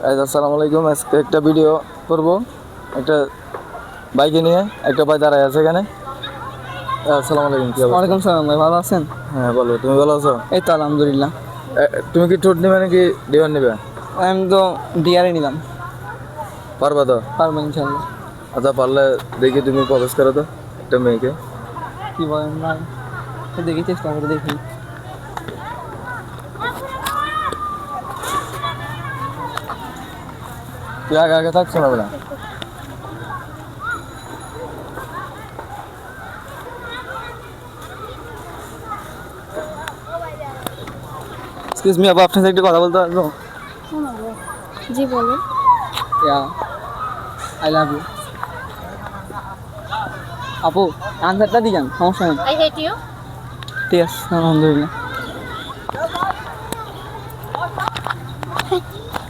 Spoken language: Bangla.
আসসালামু আলাইকুম। আজকে একটা ভিডিও করব, একটা বাইকে নিয়ে। একটা ভাই দাঁড়ায় আছে এখানে। আসসালামু আলাইকুম, কি অবস্থা? ওয়ালাইকুম সালাম ভাই, ভালো আছেন? হ্যাঁ বলো, তুমি ভালো আছো? এই তো আলহামদুলিল্লাহ। তুমি কি ট্যুর নিবে নাকি ডিওয়ান নিবে? আমি তো ডিআরএ নিলাম। পারবা তো? পারবো ইনশাল্লাহ। আচ্ছা পারলে দেখি তুমি প্রপোজ করো তো একটা মেয়েকে। কি বলেন ভাই? তো দেখি, চেষ্টা করে দেখি। তুই আগে আগে থাকছো না বলে। এক্সকিউজ মি আপু, আপনার সাথে একটু কথা বলতে পারবো? জি বলো। Yeah, I love you. আপু আনসারটা দিই যান, সমস্যা নেই। I hate you. ঠিক আছে, আলহামদুলিল্লাহ।